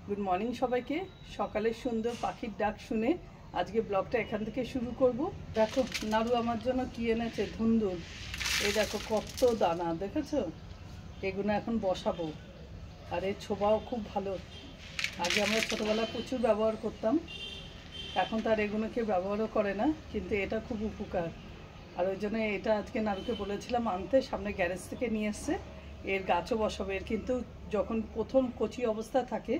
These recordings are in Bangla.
গুড মর্নিং সবাইকে। সকালের সুন্দর পাখির ডাক শুনে আজকে ব্লগটা এখান থেকে শুরু করব। দেখো নাড়ু আমার জন্য কি এনেছে, ধুন্দুল। এই দেখো কত দানা, দেখেছো? এগুলো এখন বসাবো। আর এর ছোবাও খুব ভালো। আগে আমরা ছোটোবেলায় প্রচুর ব্যবহার করতাম, এখন তার এগুলো কেউ ব্যবহারও করে না, কিন্তু এটা খুব উপকার। আর ওই জন্য এটা আজকে নাড়ুকে বলেছিলাম আনতে, সামনে গ্যারেজ থেকে নিয়ে এসছে। এর গাছও বসাবে। এর কিন্তু যখন প্রথম কচি অবস্থা থাকে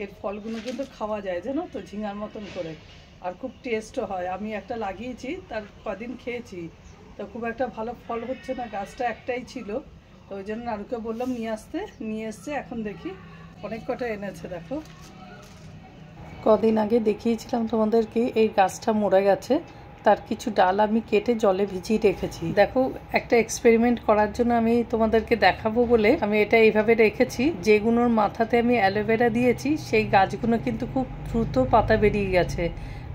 এর ফলগুলো কিন্তু খাওয়া যায়, জানো তো, ঝিঙার মতন করে। আর খুব টেস্টও হয়। আমি একটা লাগিয়েছি, তার কদিন খেয়েছি, তো খুব একটা ভালো ফল হচ্ছে না, গাছটা একটাই ছিল। তো ওই জন্য নাড়ুকে বললাম নিয়ে আসতে, নিয়ে এসছে। এখন দেখি অনেক কটা এনেছে। দেখো কদিন আগে দেখিয়েছিলাম তোমাদেরকে এই গাছটা মরে গেছে, তার কিছু ডাল আমি কেটে জলে ভিজিয়ে রেখেছি। দেখো একটা এক্সপেরিমেন্ট করার জন্য আমি তোমাদেরকে দেখাবো বলে আমি এটা এইভাবে রেখেছি। যেগুলোর মাথাতে আমি অ্যালোভেরা দিয়েছি সেই গাছগুলো কিন্তু খুব দ্রুত পাতা বেরিয়ে গেছে,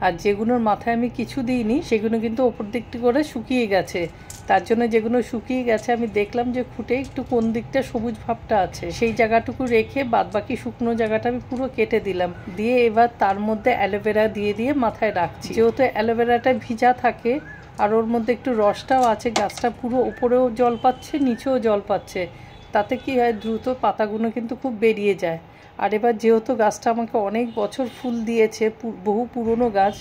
আর যেগুলোর মাথায় আমি কিছু দিইনি সেগুলো কিন্তু ওপর দিকটি করে শুকিয়ে গেছে। তার জন্য যেগুলো শুকিয়ে গেছে আমি দেখলাম যে খুঁটে একটু কোন দিকটা সবুজ ভাবটা আছে সেই জায়গাটুকু রেখে বাদবাকি শুকনো জায়গাটা আমি পুরো কেটে দিলাম। দিয়ে এবার তার মধ্যে অ্যালোভেরা দিয়ে দিয়ে মাথায় রাখছি। যেহেতু অ্যালোভেরাটা ভিজা থাকে আর ওর মধ্যে একটু রসটাও আছে, গাছটা পুরো উপরেও জল পাচ্ছে নিচেও জল পাচ্ছে, তাতে কি হয় দ্রুত পাতাগুলো কিন্তু খুব বেরিয়ে যায়। আর এবার যেহেতু গাছটা আমাকে অনেক বছর ফুল দিয়েছে, বহু পুরনো গাছ,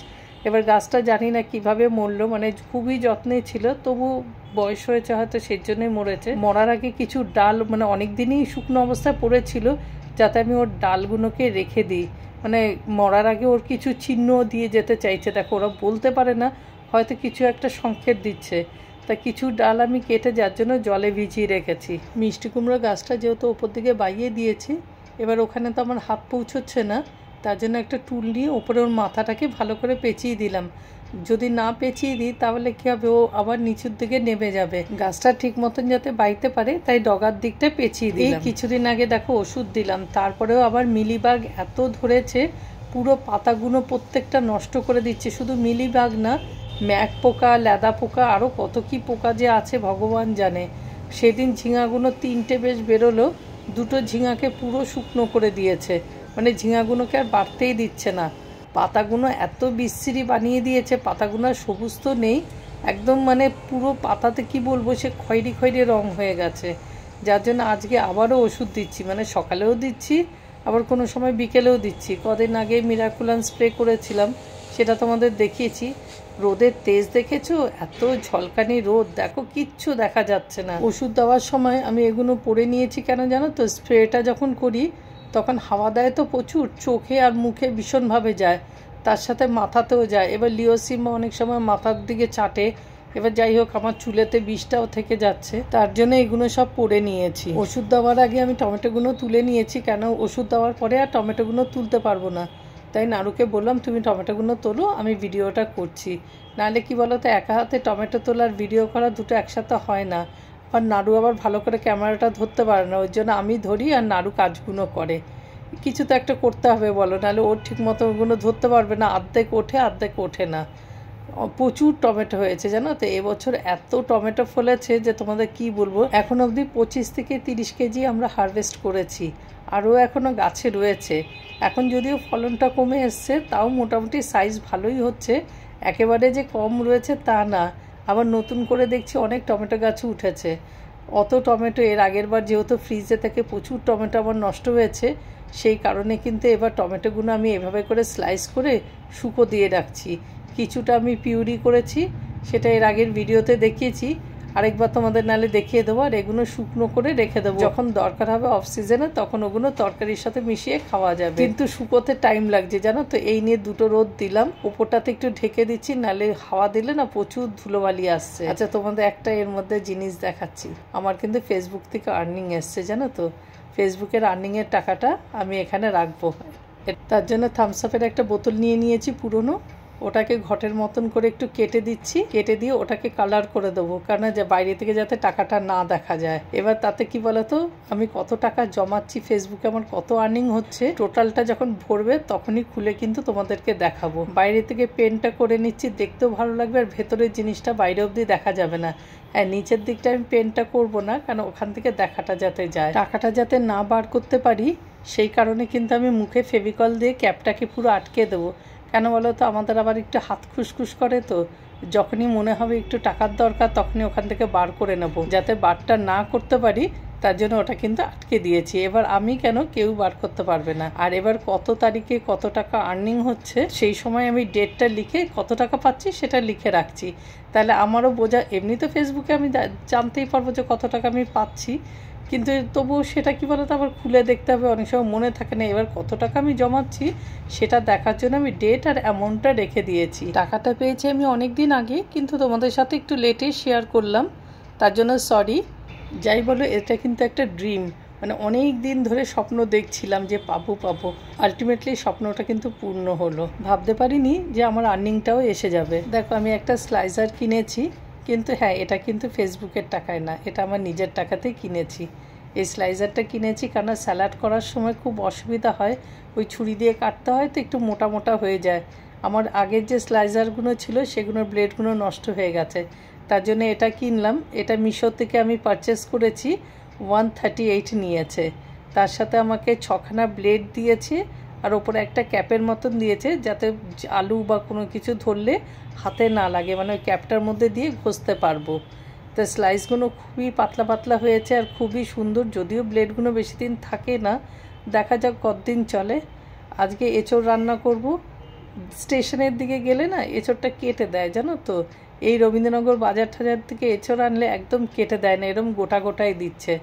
এবার গাছটা জানি না কিভাবে মরলো, মানে খুবই যত্নে ছিল, তবু বয়স হয়েছে হয়তো সেই জন্যই মরেছে। মরার আগে কিছু ডাল মানে অনেক দিনই শুকনো অবস্থায় পড়েছিল, যাতে আমি ওর ডালগুলোকে রেখে দিই, মানে মরার আগে ওর কিছু চিহ্ন দিয়ে যেতে চাইছে। দেখো ওরা বলতে পারে না, হয়তো কিছু একটা সংকেত দিচ্ছে। তা কিছু ডাল আমি কেটে যার জন্য জলে ভিজিয়ে রেখেছি। মিষ্টি কুমড়ো গাছটা যেহেতু ওপর দিকে বাইয়ে দিয়েছি, এবার ওখানে তো আমার হাত পৌঁছচ্ছে না, তার জন্য একটা টুল নিয়ে ওপরে ওর মাথাটাকে ভালো করে পেঁচিয়ে দিলাম। যদি না পেঁচিয়ে দিই তাহলে কী হবে, ও আবার নিচের দিকে নেমে যাবে। গাছটা ঠিক মতন যাতে বাইতে পারে তাই ডগার দিকটা পেঁচিয়ে দিই। কিছুদিন আগে দেখো ওষুধ দিলাম, তারপরেও আবার মিলিবাগ এত ধরেছে, পুরো পাতাগুলো প্রত্যেকটা নষ্ট করে দিচ্ছে। শুধু মিলিবাগ না, ম্যাক পোকা, লেদা পোকা, আরও কত কি পোকা যে আছে ভগবান জানে। সেদিন ঝিঙাগুলো 3টে বেশ বেরোলো, 2টো ঝিঙাকে পুরো শুকনো করে দিয়েছে, মানে ঝিঙাগুলোকে আর বাড়তেই দিচ্ছে না। পাতাগুলো এত বিশ্রী বানিয়ে দিয়েছে, পাতাগুলো সবুজ তো নেই একদম, মানে পুরো পাতাতে কি বলবো, সে খয়েরি খয়েরি রং হয়ে গেছে। যার জন্য আজকে আবারও ওষুধ দিচ্ছি, মানে সকালেও দিচ্ছি আবার কোনো সময় বিকেলেও দিচ্ছি। কদিন আগে মিরাকুলান স্প্রে করেছিলাম, সেটা তোমাদের দেখিয়েছি। রোদের তেজ দেখেছো, এত ঝলকানি রোদ, দেখো কিচ্ছু দেখা যাচ্ছে না। ওষুধ দেওয়ার সময় আমি এগুলো পরে নিয়েছি কেন জানো তো, স্প্রেটা যখন করি তখন হাওয়া দেয় তো প্রচুর, চোখে আর মুখে ভীষণভাবে যায়, তার সাথে মাথাতেও যায়। এবার লিওসিমা অনেক সময় মাথার দিকে চাটে, এবার যাই হোক আমার চুলেতে বিষটাও থেকে যাচ্ছে, তার জন্য এগুলো সব পরে নিয়েছি। ওষুধ দেওয়ার আগে আমি টমেটোগুলো তুলে নিয়েছি, কেন ওষুধ দেওয়ার পরে আর টমেটোগুলো তুলতে পারবো না। তাই নাড়ুকে বললাম তুমি টমেটোগুলো তোলো, আমি ভিডিওটা করছি। নাহলে কি বলো তো, একা হাতে টমেটো তোলার ভিডিও করা দুটো একসাথে হয় না। আর নাড়ু আবার ভালো করে ক্যামেরাটা ধরতে পারে না, ওই জন্য আমি ধরি আর নাড়ু কাজগুলো করে। কিছু তো একটা করতে হবে বলো, নাহলে ওর ঠিক মতো ওগুলো ধরতে পারবে না, অর্ধেক ওঠে অর্ধেক ওঠে না। প্রচুর টমেটো হয়েছে জানো তো, এবছর এত টমেটো ফলেছে যে তোমাদের কি বলবো। এখন অবধি 25 থেকে 30 কেজি আমরা হারভেস্ট করেছি, আরও এখনও গাছে রয়েছে। এখন যদিও ফলনটা কমে এসছে, তাও মোটামুটি সাইজ ভালোই হচ্ছে, একেবারে যে কম রয়েছে তা না। আবার নতুন করে দেখছি অনেক টমেটো গাছও উঠেছে। অত টমেটো এর আগের বার যেহেতু ফ্রিজে থেকে প্রচুর টমেটো আমার নষ্ট হয়েছে, সেই কারণে কিন্তু এবার টমেটোগুলো আমি এভাবে করে স্লাইস করে শুকো দিয়ে রাখছি। কিছুটা আমি পিউরি করেছি, সেটা এর আগের ভিডিওতে দেখিয়েছি, আরেকবার তোমাদের নালে দেখিয়ে দেবো। আর এগুলো শুকনো করে রেখে দেবো, যখন দরকার হবে অফ সিজনে তখন ওগুলো তরকারির সাথে মিশিয়ে খাওয়া যাবে। কিন্তু শুকোতে টাইম লাগছে জানো তো, এই নিয়ে 2টো রোদ দিলাম, উপরটাতে একটু ঢেকে দিচ্ছি, নালে হাওয়া দিলে না প্রচুর ধুলোবালি আসছে। আচ্ছা তোমাদের একটা এর মধ্যে জিনিস দেখাচ্ছি, আমার কিন্তু ফেসবুক থেকে আর্নিং এসছে জানো তো। ফেসবুকের আর্নিংয়ের টাকাটা আমি এখানে রাখবো, তার জন্য থামস আপের একটা বোতল নিয়ে নিয়েছি পুরনো, ওটাকে ঘটের মতন করে একটু কেটে দিচ্ছি, কেটে দিয়ে ওটাকে কালার করে দেবো, কারণ যে বাইরে থেকে যাতে টাকাটা না দেখা যায়। এবার তাতে কি বলতো, আমি কত টাকা জমাচ্ছি ফেসবুকে, আমার কত আর্নিং হচ্ছে, টোটালটা যখন ভরবে তখনই খুলে কিন্তু তোমাদেরকে দেখাবো। বাইরে থেকে পেনটা করে নিচ্ছি, দেখতেও ভালো লাগবে, আর ভেতরের জিনিসটা বাইরে অবধি দেখা যাবে না। হ্যাঁ, নিচের দিকটা আমি পেনটা করব না, কারণ ওখান থেকে দেখাটা যাতে যায়, টাকাটা যাতে না বার করতে পারি সেই কারণে কিন্তু আমি মুখে ফেভিকল দিয়ে ক্যাপটাকে পুরো আটকে দেবো। কেন বলো তো, আমাদের আবার একটু হাত খুসখুস করে, তো যখনই মনে হবে একটু টাকার দরকার তখনই ওখান থেকে বার করে নেব, যাতে বারটা না করতে পারি, তার জন্য ওটা কিন্তু আটকে দিয়েছি। এবার আমি কেন, কেউ বার করতে পারবে না। আর এবার কত তারিখে কত টাকা আর্নিং হচ্ছে সেই সময় আমি ডেটটা লিখে কত টাকা পাচ্ছি সেটা লিখে রাখছি, তাহলে আমারও বোঝা। এমনি তো ফেসবুকে আমি জানতেই পারবো যে কত টাকা আমি পাচ্ছি, কিন্তু তবুও সেটা কী বলতো আবার খুলে দেখতে হবে, অনেক সময় মনে থাকে না। এবার কত টাকা আমি জমাচ্ছি সেটা দেখার জন্য আমি ডেট আর অ্যামাউন্টটা রেখে দিয়েছি। টাকাটা পেয়েছি আমি অনেক দিন আগে, কিন্তু তোমাদের সাথে একটু লেটে শেয়ার করলাম, তার জন্য সরি। যাই বলো, এটা কিন্তু একটা ড্রিম, মানে অনেক দিন ধরে স্বপ্ন দেখছিলাম যে পাবো পাবো, আলটিমেটলি স্বপ্নটা কিন্তু পূর্ণ হলো। ভাবতে পারিনি যে আমার আর্নিংটাও এসে যাবে। দেখো, আমি একটা স্লাইসার কিনেছি, কিন্তু হ্যাঁ, এটা কিন্তু ফেসবুকের টাকায় না, এটা আমার নিজের টাকাতেই কিনেছি। এই স্লাইসারটা কিনেছি কারণ স্যালাড করার সময় খুব অসুবিধা হয়, ওই ছুরি দিয়ে কাটতে হয় তো একটু মোটা মোটা হয়ে যায়। আমার আগের যে স্লাইসারগুলো ছিল সেগুলোর ব্লেডগুলো নষ্ট হয়ে গেছে, তার জন্য এটা কিনলাম। এটা মিশো থেকে আমি পারচেস করেছি, 138 নিয়েছে। তার সাথে আমাকে 6খানা ব্লেড দিয়েছে, আর ওপরে একটা ক্যাপের মতন দিয়েছে যাতে আলু বা কোনো কিছু ধরলে হাতে না লাগে, মানে ওই ক্যাপটার মধ্যে দিয়ে ঘষতে পারবো। তো স্লাইসগুলো খুবই পাতলা পাতলা হয়েছে আর খুবই সুন্দর, যদিও ব্লেডগুলো বেশি দিন থাকে না, দেখা যাক কতদিন চলে। আজকে এঁচোড় রান্না করব। স্টেশনের দিকে গেলে না এঁচোড়টা কেটে দেয়, জানো তো। এই রবীন্দ্রনগর বাজার টাজার থেকে এঁচোড় আনলে একদম কেটে দেয় না, এরকম গোটা গোটাই দিচ্ছে।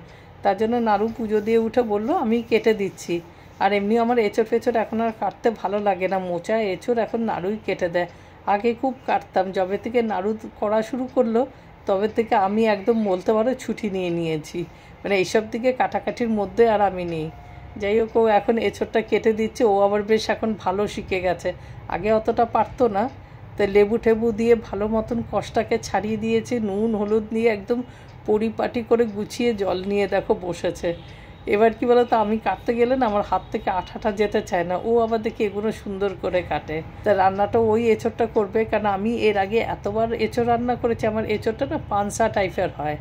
তার জন্য নাড়ু পুজো দিয়ে উঠে বললো আমি কেটে দিচ্ছি। আর এমনি আমার এঁচোড় ফেঁচোড় এখন আর কাটতে ভালো লাগে না, মোচা এঁচোড় এখন নাড়ুই কেটে দেয়। আগে খুব কাটতাম, যবে থেকে নাড়ু করা শুরু করলো তবে থেকে আমি একদম বলতে পারো ছুটি নিয়ে নিয়েছি, মানে এইসব দিকে কাটাকাটির মধ্যে আর আমি নেই। যাই হোক, ও এখন এঁচোড়টা কেটে দিচ্ছে, ও আবার বেশ এখন ভালো শিখে গেছে, আগে অতটা পারতো না। তো লেবু টেবু দিয়ে ভালো মতন কষটাকে ছাড়িয়ে দিয়েছে, নুন হলুদ দিয়ে একদম পরিপাটি করে গুছিয়ে জল নিয়ে দেখো বসেছে। এবার কি বলতো, আমি কাটতে গেলে না আমার হাত থেকে আঠাটা যেতে চায় না, ও আবার দেখি এগুলো সুন্দর করে কাটে। তা রান্নাটা ওই এঁচোড়টা করবে, কারণ আমি এর আগে এতবার এঁচোড় রান্না করেছি, আমার এঁচোড়টা না পানসা টাইপের হয়,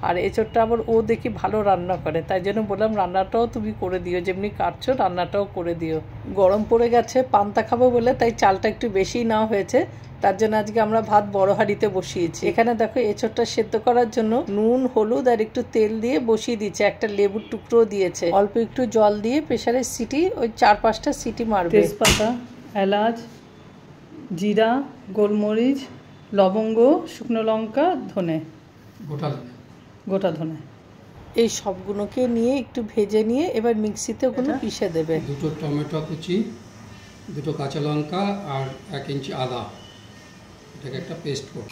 আর এঁচোড়টা আবার ও দেখি ভালো রান্না করে, তাই জন্য বললাম রান্নাটাও তুমি করে দিও, যেমনি কাটছো রান্নাটাও করে দিও। গরম পড়ে গেছে, পান্তা খাবো বলে তাই চালটা একটু বেশি নেওয়া হয়েছে, তার জন্য আজকে আমরা ভাত বড় হাঁড়িতে বসিয়েছি। এখানে দেখো এঁচোড়টা সেদ্ধ করার জন্য নুন হলুদ আর একটু তেল দিয়ে বসিয়ে দিয়েছে, একটা লেবুর টুকরো দিয়েছে, অল্প একটু জল দিয়ে প্রেসারের সিটি ওই 4-5টা সিটি মারবে। তেজপাতা, এলাচ, জিরা, গোলমরিচ, লবঙ্গ, শুকনো লঙ্কা, ধনে, গোটা ধনে, এই সবগুলোকে নিয়ে একটু ভেজে নিয়ে এবার মিক্সিতে ওগুলো পিষে দেবে। 2টো টমেটো কুচি, 2টো কাঁচা লঙ্কা আর 1 ইঞ্চি আদা, এটাকে একটা পেস্ট কর।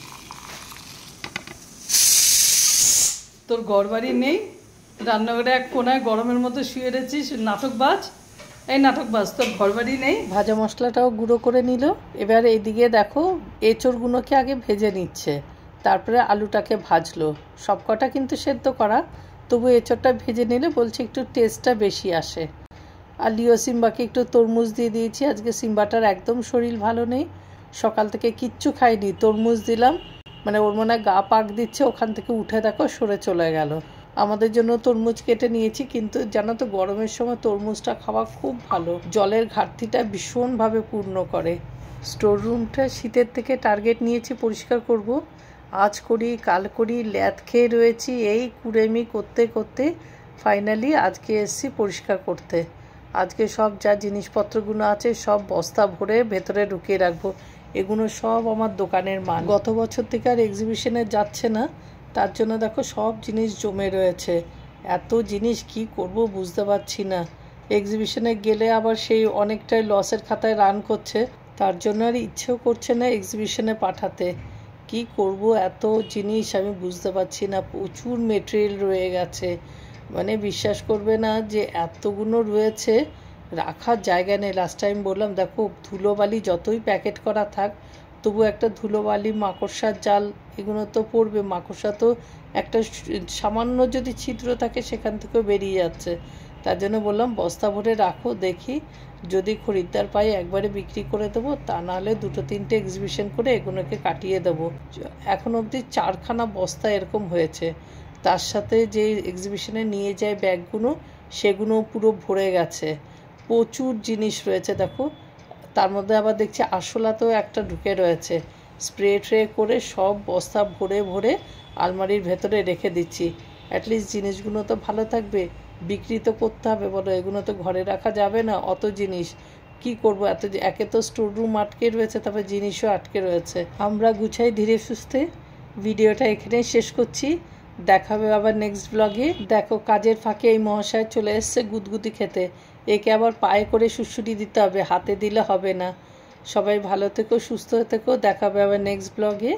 তোর ঘরবাড়ি নেই, রান্নাঘরে এক কোনায় গরমের মধ্যে শুয়ে রেছিস, নাটকবাজ। এই নাটকবাজ, তোর ঘরবাড়ি নেই। ভাজা মশলাটাও গুঁড়ো করে নিল। এবার এইদিকে দেখো এঁচোড়গুলোকে আগে ভেজে নিচ্ছে, তারপরে আলুটাকে ভাজলো। সবকটা কিন্তু সেদ্ধ করা, তবু এঁচোড়টা ভেজে নিলে বলছে একটু টেস্টটা বেশি আসে। আর লিও সিম্বাকে একটু তরমুজ দিয়ে দিয়েছি, আজকে সিম্বাটার একদম শরীর ভালো নেই, সকাল থেকে কিচ্ছু খাইনি, তরমুজ দিলাম, মানে ওর মনে গা পাক দিচ্ছে, ওখান থেকে উঠে দেখো সরে চলে গেল। আমাদের জন্য তরমুজ কেটে নিয়েছি, কিন্তু জানো তো গরমের সময় তরমুজটা খাওয়া খুব ভালো, জলের ঘাটতিটা ভীষণভাবে পূর্ণ করে। স্টোর রুমটা শীতের থেকে টার্গেট নিয়েছি পরিষ্কার করব, আজ করি কাল করি, ল্যাদ খেয়ে রয়েছি, এই কুড়েমি করতে করতে ফাইনালি আজকে এসছি পরিষ্কার করতে। আজকে সব যা জিনিসপত্রগুলো আছে সব বস্তা ভরে ভেতরে ঢুকিয়ে রাখবো, এগুলো সব আমার দোকানের মাল। গত বছর থেকে আর এক্সিবিশনে যাচ্ছে না, তার জন্য দেখো সব জিনিস জমে রয়েছে। এত জিনিস কি করব বুঝতে পারছি না, এক্সিবিশনে গেলে আবার সেই অনেকটাই লসের খাতায় রান করছে, তার জন্য আর ইচ্ছেও করছে না এক্সিবিশনে পাঠাতে। কি করব, এত জিনিস আমি বুঝতে পারছি না, প্রচুর মেটেরিয়াল রয়ে গেছে, মানে বিশ্বাস করবে না যে এতগুলো রয়েছে, রাখার জায়গা নেই। লাস্ট টাইম বললাম দেখো ধুলোবালি যতই প্যাকেট করা থাক, তবু একটা ধুলোবালি, মাকড়সার জাল এগুলো তো পড়বে, মাকড়সা তো একটা সামান্য যদি ছিদ্র থাকে সেখান থেকেও বেরিয়ে যাচ্ছে। তার জন্য বললাম বস্তা ভরে রাখো, দেখি যদি খরিদ্দার পাই একবারে বিক্রি করে দেবো, তা নাহলে 2-3টে এক্সিবিশন করে এগুলোকে কাটিয়ে দেবো। এখন অবধি 4খানা বস্তা এরকম হয়েছে। তার সাথে যে এক্সিবিশনে নিয়ে যায় ব্যাগগুলো সেগুলো পুরো ভরে গেছে। প্রচুর জিনিস রয়েছে দেখো, তার মধ্যে আবার দেখছি আরশোলাতেও একটা ঢুকে রয়েছে। স্প্রে ট্রে করে সব বস্তা ভরে ভরে আলমারির ভেতরে রেখে দিচ্ছি। অ্যাটলিস্ট জিনিসগুলো তো ভালো থাকবে, বিক্রি তো করতে হবে বলো, এগুলো তো ঘরে রাখা যাবে না। অত জিনিস কি করব, এত একে তো স্টোর রুম আটকে রয়েছে, তারপর জিনিসও আটকে রয়েছে। আমরা গুছাই ধীরে সুস্থে। ভিডিওটা এখানেই শেষ করছি, দেখাবে আবার নেক্সট ব্লগে। দেখো কাজের ফাঁকে এই মহাশয় চলে এসছে গুদগুদি খেতে। একে আবার পায়ে করে সুড়সুড়ি দিতে হবে, হাতে দিলে হবে না। সবাই ভালো থেকো, সুস্থ থেকো, দেখাবে আবার নেক্সট ব্লগে।